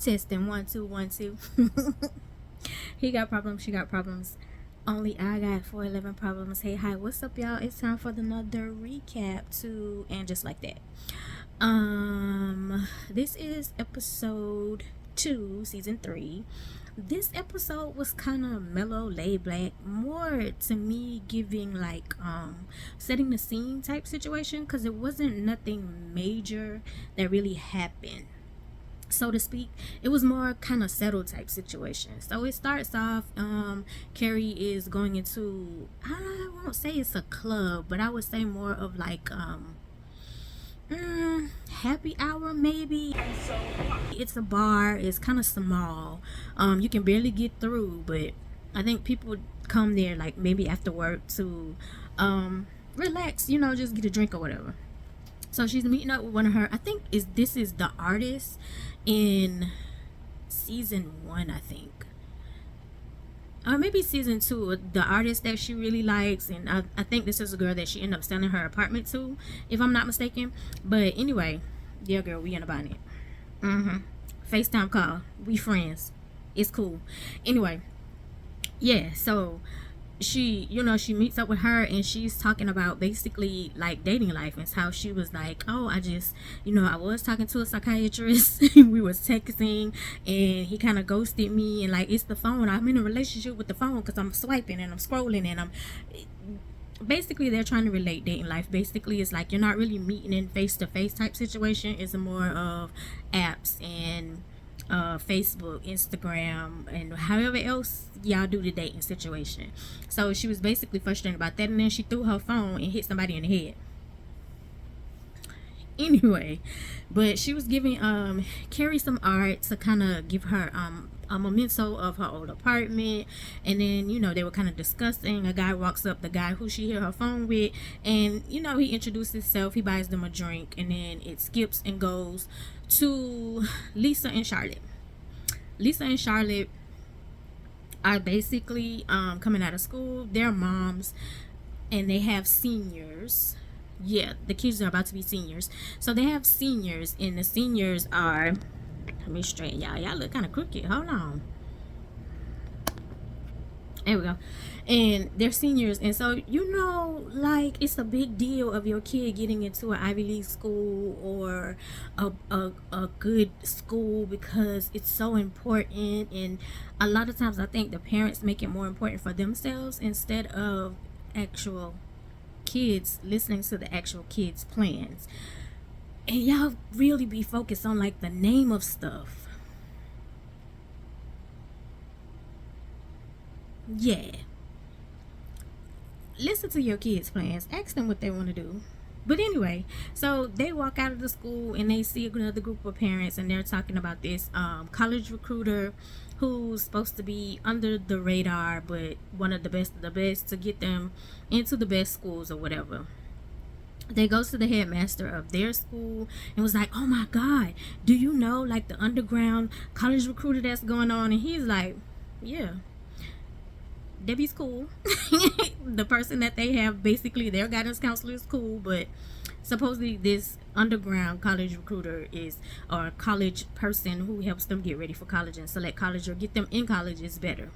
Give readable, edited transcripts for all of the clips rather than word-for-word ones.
Testing 1 2 1 2. He got problems, she got problems. Only I got 411 problems. Hey, hi, what's up, y'all? It's time for another recap to And Just Like That. This is episode 2, season 3. This episode was kind of mellow, laid back, more to me giving like setting the scene type situation, because it wasn't nothing major that really happened, so to speak. It was more kind of settled type situation. So it starts off, Carrie is going into, I won't say it's a club, but I would say more of like happy hour maybe. It's a bar, it's kind of small, you can barely get through, but I think people come there like maybe after work to relax, just get a drink or whatever. So she's meeting up with one of her, I think this is the artist in season 1, I think, or maybe season 2, the artist that she really likes. And I think this is a girl that she ended up selling her apartment to, if I'm not mistaken. But anyway, yeah, girl, we in a bonnet. FaceTime call, we friends, it's cool. Anyway, yeah, so she meets up with her, and she's talking about basically like dating life, and how she was like, oh, I was talking to a psychiatrist. We was texting, and he kind of ghosted me, and like, it's the phone, I'm in a relationship with the phone because I'm swiping and I'm scrolling, and I'm basically, they're trying to relate dating life. Basically, it's like you're not really meeting in face-to-face type situation. It's more of apps and Facebook, Instagram, and however else y'all do the dating situation. So she was basically frustrated about that, and then she threw her phone and hit somebody in the head. Anyway, but she was giving Carrie some art to kind of give her a memento of her old apartment. And then they were kind of discussing. A guy walks up, the guy who she hit her phone with, and he introduces himself, he buys them a drink, and then it skips and goes to Lisa and Charlotte. Lisa and Charlotte are basically coming out of school. They're moms, and they have seniors. Yeah, the kids are about to be seniors. So they have seniors, and the seniors are, let me straighten y'all look kind of crooked, hold on, there we go. And they're seniors, and so like, it's a big deal of your kid getting into an Ivy League school or a good school, because it's so important. And a lot of times I think the parents make it more important for themselves instead of actual kids listening to the actual kids' plans. And y'all really be focused on like the name of stuff. Yeah, listen to your kids' plans, ask them what they want to do. But anyway, so they walk out of the school, and they see another group of parents, and they're talking about this college recruiter who's supposed to be under the radar, but one of the best to get them into the best schools or whatever. They goes to the headmaster of their school and was like, oh my god, do you know like the underground college recruiter that's going on? And he's like, yeah, Debbie's cool. The person that they have, basically their guidance counselor, is cool, but supposedly this underground college recruiter is, or a college person who helps them get ready for college and select college or get them in college, is better.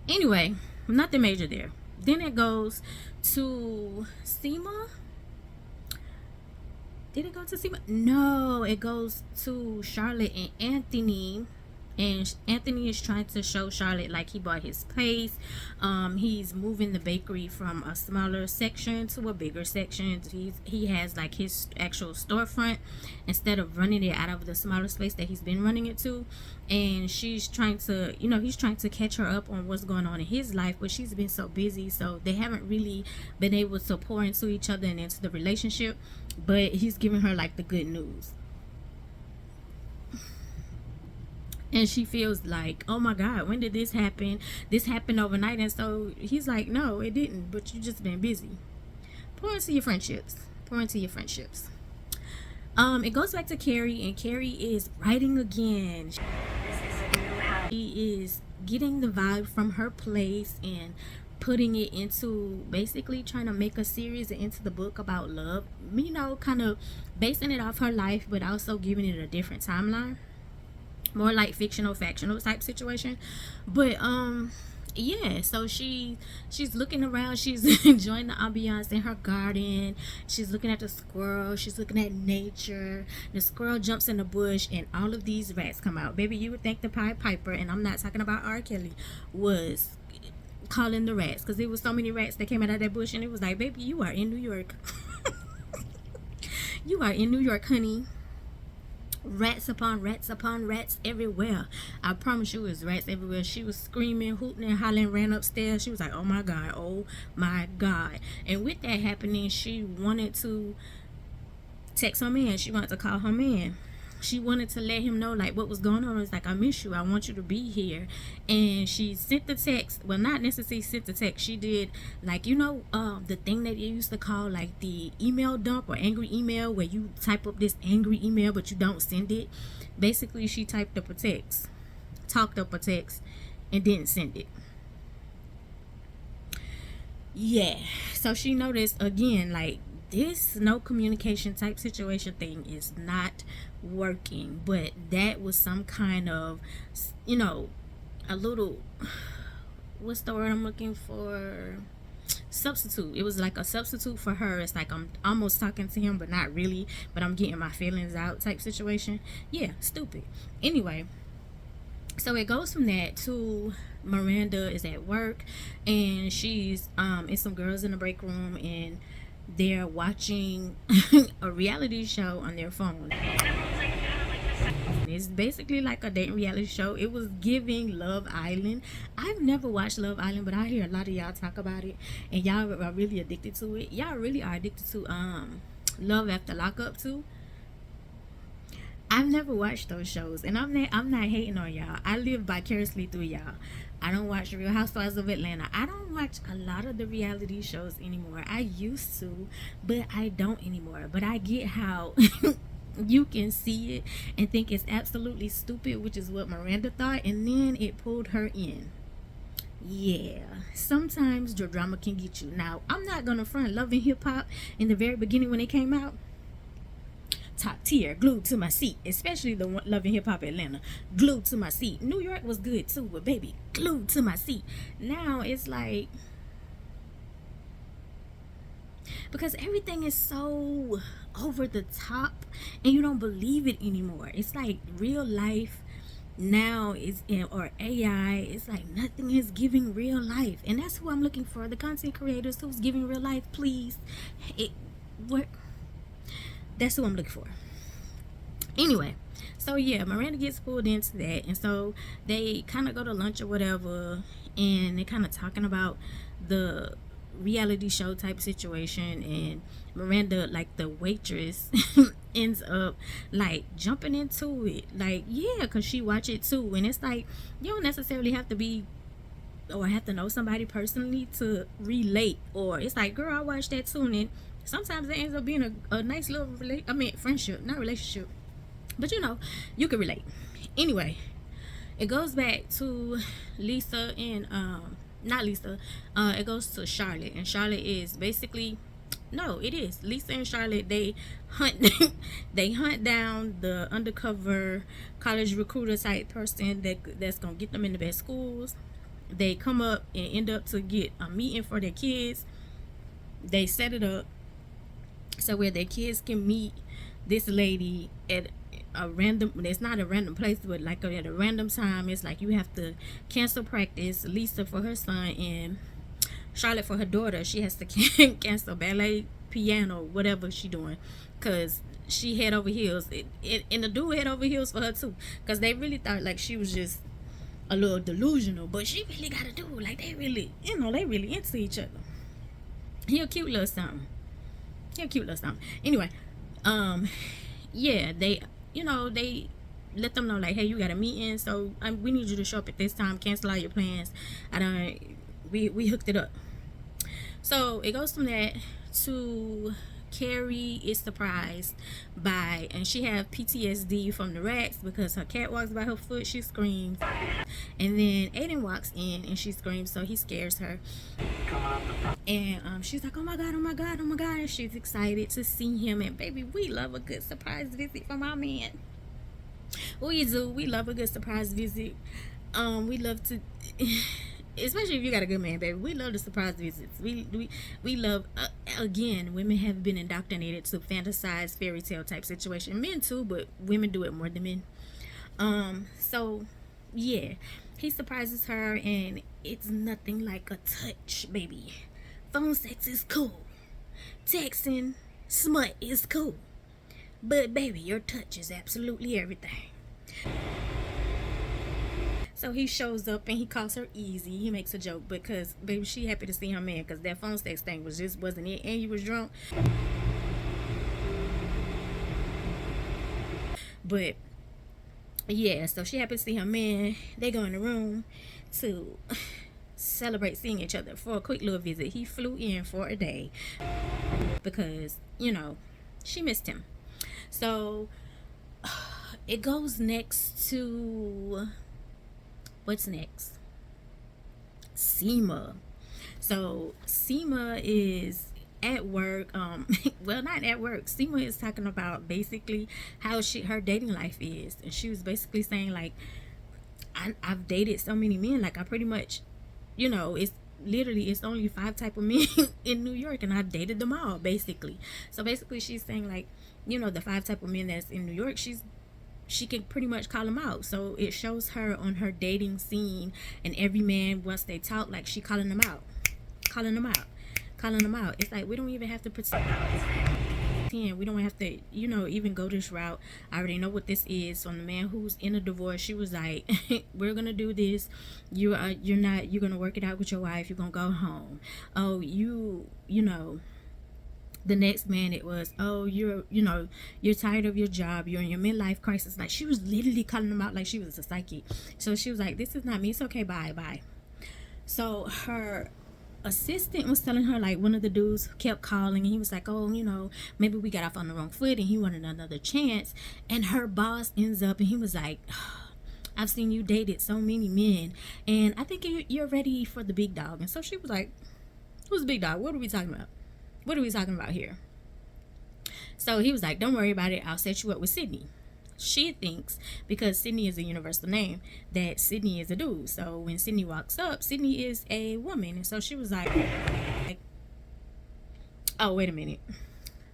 Anyway, nothing major there. Then it goes to Seema. Did it go to Seema? No, it goes to Charlotte and Anthony. And Anthony is trying to show Charlotte like he bought his place. He's moving the bakery from a smaller section to a bigger section. He has like his actual storefront instead of running it out of the smaller space that he's been running it to. And she's trying to, he's trying to catch her up on what's going on in his life, but she's been so busy, so they haven't really been able to pour into each other and into the relationship. But he's giving her like the good news. And she feels like, oh my god, when did this happen? This happened overnight. And so he's like, no, it didn't, but you just been busy. Pour into your friendships. It goes back to Carrie, and Carrie is writing again. She is getting the vibe from her place and putting it into basically trying to make a series and into the book about love, kind of basing it off her life, but also giving it a different timeline. more like fictional factional type situation. But yeah, so she's looking around, she's enjoying the ambiance in her garden, she's looking at the squirrel, she's looking at nature. The squirrel jumps in the bush and all of these rats come out. Baby, you would think the Pied Piper, and I'm not talking about R. Kelly, was calling the rats, because there was so many rats that came out of that bush, and it was like, baby, you are in New York. You are in New York, honey. Rats upon rats upon rats everywhere. I promise you, it's rats everywhere. She was screaming, hooting and hollering, ran upstairs. She was like, oh my god, oh my god. And with that happening, she wanted to text her man. She wanted to call her man. She wanted to let him know like what was going on. It's like, I miss you, I want you to be here. And she sent the text. Well, not necessarily sent the text, she did like, you know, the thing that you used to call like the email dump or angry email, where you type up this angry email but you don't send it. Basically, she typed up a text, talked up a text, and didn't send it. Yeah, so she noticed again, like, this no communication type situation thing is not working. But that was some kind of, you know, a little, what's the word I'm looking for, substitute. It was like a substitute for her. It's like I'm almost talking to him but not really, but I'm getting my feelings out type situation. Yeah, stupid. Anyway, so it goes from that to Miranda is at work, and she's it's some girls in the break room, and they're watching a reality show on their phone. It's basically like a dating reality show. It was giving Love Island. I've never watched Love Island, but I hear a lot of y'all talk about it, and y'all are really addicted to it. Y'all really are addicted to Love After Lockup too. I've never watched those shows, and I'm not hating on y'all. I live vicariously through y'all. I don't watch Real Housewives of Atlanta. I don't watch a lot of the reality shows anymore. I used to, but I don't anymore. But I get how you can see it and think it's absolutely stupid, which is what Miranda thought, and then it pulled her in. Yeah, sometimes the drama can get you. Now, I'm not gonna front. Love and Hip Hop in the very beginning when it came out, top tier, glued to my seat, especially the one, Love and Hip Hop Atlanta, glued to my seat. New York was good too, but baby, glued to my seat. Now it's like, because everything is so over the top and you don't believe it anymore. It's like real life now is in, or AI, it's like nothing is giving real life, and that's who I'm looking for. The content creators who's giving real life, please. That's who I'm looking for. Anyway, so yeah, Miranda gets pulled into that, and so they kind of go to lunch or whatever, and they're kind of talking about the reality show type situation, and Miranda, like the waitress, ends up like jumping into it, like, yeah, because she watch it too. And it's like, you don't necessarily have to be or have to know somebody personally to relate, or it's like, girl, I watched that too. And then sometimes it ends up being a nice little friendship, not relationship, but you know, you can relate. Anyway, it goes back to Lisa and not Lisa, it goes to Charlotte, and Charlotte is basically, no, it is Lisa and Charlotte. They hunt they hunt down the undercover college recruiter type person that's gonna get them in the best schools. They come up and end up to get a meeting for their kids. They set it up so where their kids can meet this lady at a random, it's not a random place, but like at a random time. It's like you have to cancel practice. Lisa for her son and Charlotte for her daughter, she has to cancel ballet, piano, whatever she doing, because she head over heels. And the dude head over heels for her too, because they really thought like she was just a little delusional, but she really got a dude. Like they really, you know, they really into each other. He a cute little something. Anyway, yeah, they, you know, they let them know like, hey, you got a meeting, so we need you to show up at this time. Cancel all your plans. We hooked it up. So it goes from that to Carrie is surprised by, and she have PTSD from the rats because her cat walks by her foot, she screams, and then Aiden walks in and she screams, so he scares her, and she's like, oh my god, and she's excited to see him. And baby, we love a good surprise visit from our man. We do. We love a good surprise visit. We love to, especially if you got a good man, baby. We love the surprise visits. We love. Again, women have been indoctrinated to fantasize fairy tale type situation. Men too, but women do it more than men. So yeah, he surprises her, and it's nothing like a touch, baby. Phone sex is cool. Texting smut is cool. But baby, your touch is absolutely everything. So he shows up and he calls her easy. He makes a joke because baby, she happy to see her man because that phone sex thing was just wasn't it, and you was drunk. But yeah, so she happy to see her man. They go in the room to celebrate seeing each other for a quick little visit. He flew in for a day because she missed him. So it goes next to what's next? Seema. So Seema is at work. Well, not at work. Seema is talking about basically how her dating life is, and she was basically saying like, I've dated so many men. Like I pretty much, it's only 5 type of men in New York, and I've dated them all basically. So basically, she's saying like, the 5 type of men that's in New York, she can pretty much call them out. So it shows her on her dating scene, and every man, once they talk, like she calling them out. It's like we don't even have to pretend. We don't have to, even go this route. I already know what this is. So on the man who's in a divorce, she was like, we're gonna do this. You're gonna work it out with your wife. You're gonna go home. Oh, the next man, it was, oh, you're tired of your job, you're in your midlife crisis. Like she was literally calling them out like she was a psychic. So she was like, this is not me, it's okay, bye. So her assistant was telling her, like, one of the dudes kept calling and he was like, oh, maybe we got off on the wrong foot and he wanted another chance. And her boss ends up and he was like, I've seen you dated so many men and I think you're ready for the big dog. And so she was like, who's the big dog? What are we talking about here? So he was like, don't worry about it, I'll set you up with Sydney. She thinks, because Sydney is a universal name, that Sydney is a dude. So when Sydney walks up, Sydney is a woman. And so she was like, oh, wait a minute,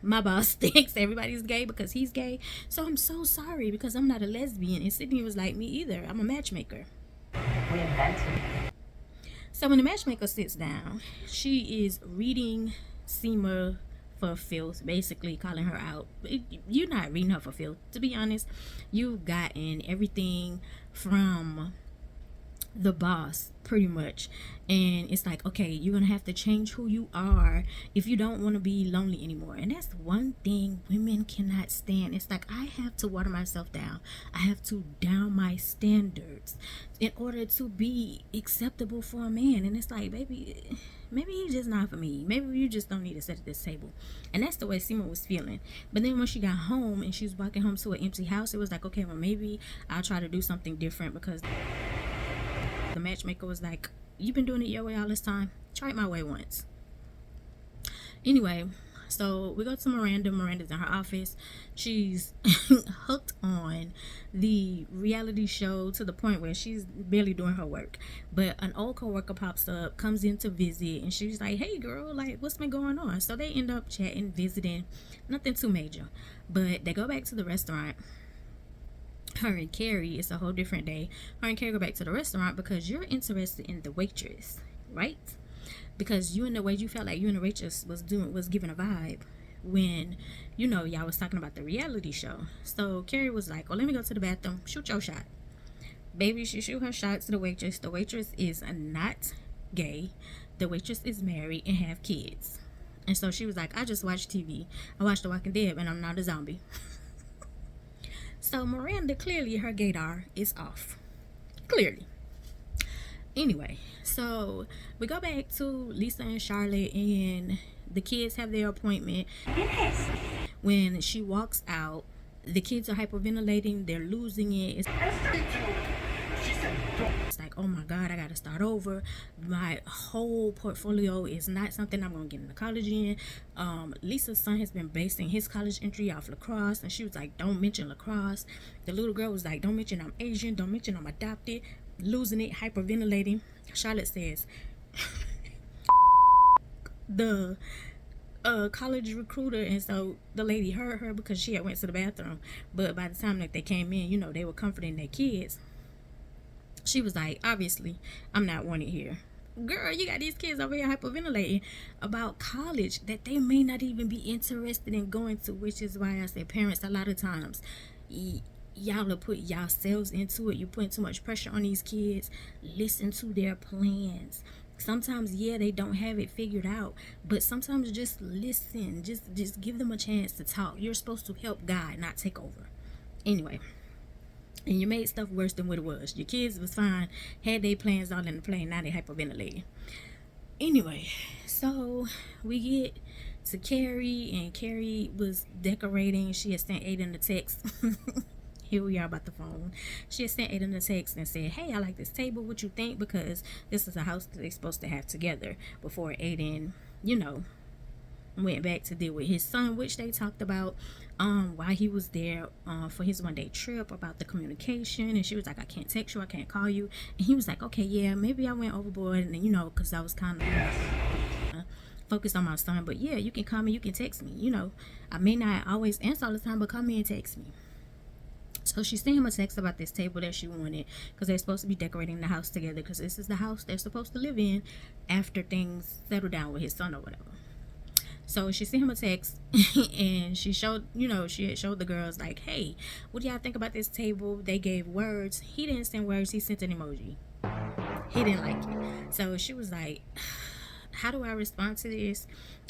my boss thinks everybody's gay because he's gay, so I'm so sorry because I'm not a lesbian. And Sydney was like, me either, I'm a matchmaker. We invented. So when the matchmaker sits down, she is reading Seema for filth, basically calling her out. You're not reading her for filth, to be honest. You've gotten everything from the boss pretty much, and it's like, okay, you're gonna have to change who you are if you don't want to be lonely anymore. And that's one thing women cannot stand. It's like, I have to water myself down, I have to down my standards in order to be acceptable for a man. And it's like, baby, maybe he's just not for me, maybe you just don't need to sit at this table. And that's the way Seema was feeling. But then when she got home and she was walking home to an empty house, it was like, okay, well, maybe I'll try to do something different, because the matchmaker was like, you've been doing it your way all this time, try it my way once. Anyway, so we go to Miranda's in her office. She's hooked on the reality show to the point where she's barely doing her work. But an old coworker pops up, comes in to visit, and she's like, hey girl, like, what's been going on? So they end up chatting, visiting, nothing too major. But they go back to the restaurant. Her and Carrie, it's a whole different day. Her and Carrie go back to the restaurant because you're interested in the waitress, right? Because you felt like you and the waitress was giving a vibe when y'all was talking about the reality show. So Carrie was like, oh, let me go to the bathroom, shoot your shot. Baby, she shoot her shot to the waitress. The waitress is not gay. The waitress is married and have kids. And so she was like, I just watched TV, I watched The Walking Dead, and I'm not a zombie. So Miranda, clearly her gaydar is off. Clearly. Anyway, so we go back to Lisa and Charlotte, and the kids have their appointment. Yes. When she walks out, the kids are hyperventilating. They're losing it. It's like, oh my God, I gotta start over. My whole portfolio is not something I'm gonna get into college in. Lisa's son has been basing his college entry off lacrosse, and she was like, don't mention lacrosse. The little girl was like, don't mention I'm Asian, don't mention I'm adopted. Losing it, hyperventilating. Charlotte says the college recruiter, and so the lady heard her because she had went to the bathroom, but by the time that they came in, you know, they were comforting their kids. She was like, obviously I'm not wanted here. Girl, you got these kids over here hyperventilating about college that they may not even be interested in going to, which is why I say, parents, a lot of times y'all will put yourselves into it. You putting too much pressure on these kids. Listen to their plans. Sometimes, yeah, they don't have it figured out, but sometimes just listen. Just give them a chance to talk. You're supposed to help guide, not take over. Anyway, and you made stuff worse than what it was. Your kids was fine, had their plans all in the plane, now they hyperventilating. Anyway, so we get to Carrie, and Carrie was decorating. She had sent Aiden the text. Here we are about the phone. She had sent Aiden a text and said, hey, I like this table, what you think? Because this is a house that they're supposed to have together before Aiden, you know, went back to deal with his son, which they talked about while he was there for his one-day trip, about the communication. And she was like, I can't text you, I can't call you. And he was like, okay, yeah, maybe I went overboard, and you know, because I was kind of focused on my son, but yeah, you can call me, you can text me, you know, I may not always answer all the time, but call me and text me. So she sent him a text about this table that she wanted, because they're supposed to be decorating the house together, because this is the house they're supposed to live in after things settle down with his son or whatever. So she sent him a text and she showed, you know, she had showed the girls like, hey, what do y'all think about this table? They gave words. He didn't send words, he sent an emoji. He didn't like it. So she was like, how do I respond to this?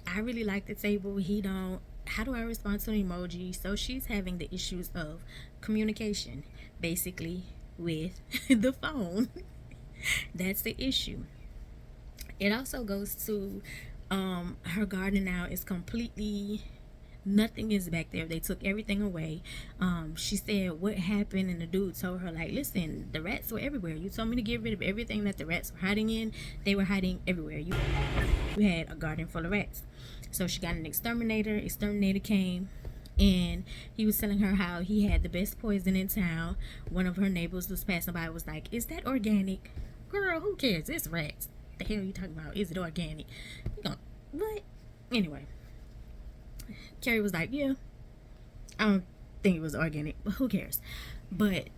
I really like the table, he don't. How do I respond to an emoji? So she's having the issues of communication, basically, with the phone. That's the issue. It also goes to her garden now is completely, nothing is back there. They took everything away. She said what happened, and the dude told her like, listen, the rats were everywhere. You told me to get rid of everything that the rats were hiding in. They were hiding everywhere. You had a garden full of rats. So she got an exterminator. Exterminator came, and he was telling her how he had the best poison in town. One of her neighbors was passing by, was like, is that organic? Girl, who cares? It's rats. The hell are you talking about? Is it organic? You gonna, what? Anyway, Carrie was like, yeah, I don't think it was organic, but who cares? But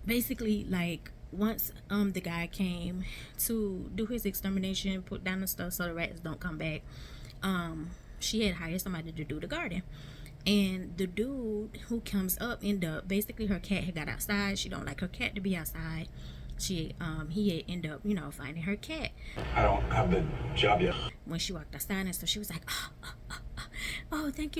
basically, like, once the guy came to do his extermination, put down the stuff so the rats don't come back, she had hired somebody to do the garden. And the dude who comes up, end up, basically her cat had got outside. She don't like her cat to be outside. He had end up, you know, finding her cat. I don't have the job yet. When she walked outside, and so she was like, oh, thank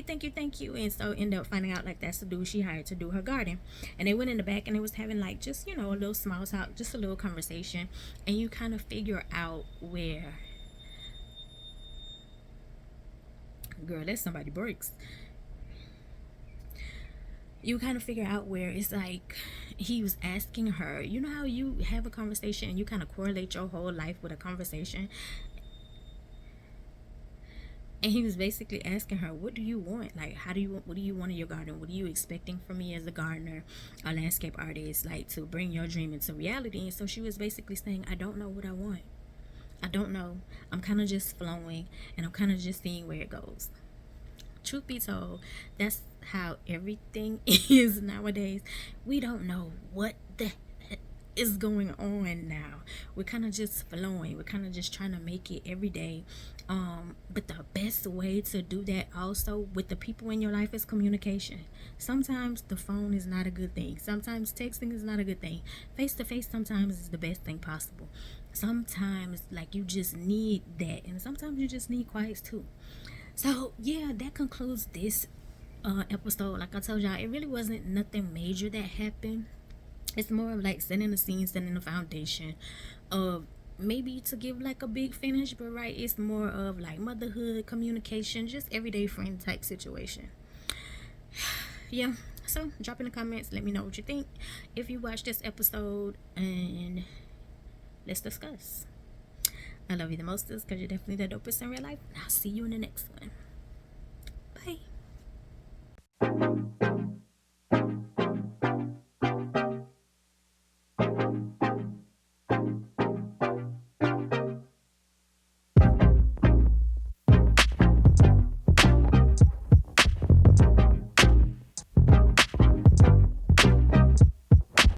you. And so end up finding out like that's the dude she hired to do her garden. And they went in the back, and they was having like just, you know, a little small talk, just a little conversation. And you kind of figure out where, girl, that's somebody breaks. You kind of figure out where it's like he was asking her, you know how you have a conversation and you kind of correlate your whole life with a conversation, and he was basically asking her, what do you want? Like, what do you want in your garden? What are you expecting from me as a gardener, a landscape artist, like to bring your dream into reality? And so she was basically saying, I don't know what I want. I don't know. I'm kind of just flowing, and I'm kind of just seeing where it goes. Truth be told, that's how everything is nowadays. We don't know what the heck is going on now. We're kind of just flowing. We're kind of just trying to make it every day. But the best way to do that also with the people in your life is communication. Sometimes the phone is not a good thing. Sometimes texting is not a good thing. Face to face sometimes is the best thing possible. Sometimes like you just need that, and sometimes you just need quiet too. So yeah, that concludes this episode. Like I told y'all, it really wasn't nothing major that happened. It's more of like setting the scene, setting the foundation of maybe to give like a big finish, but right, it's more of like motherhood, communication, just everyday friend type situation. Yeah, So drop in the comments, let me know what you think if you watched this episode, and let's discuss. I love you the most because you're definitely the dopest in real life. I'll see you in the next one. Bye.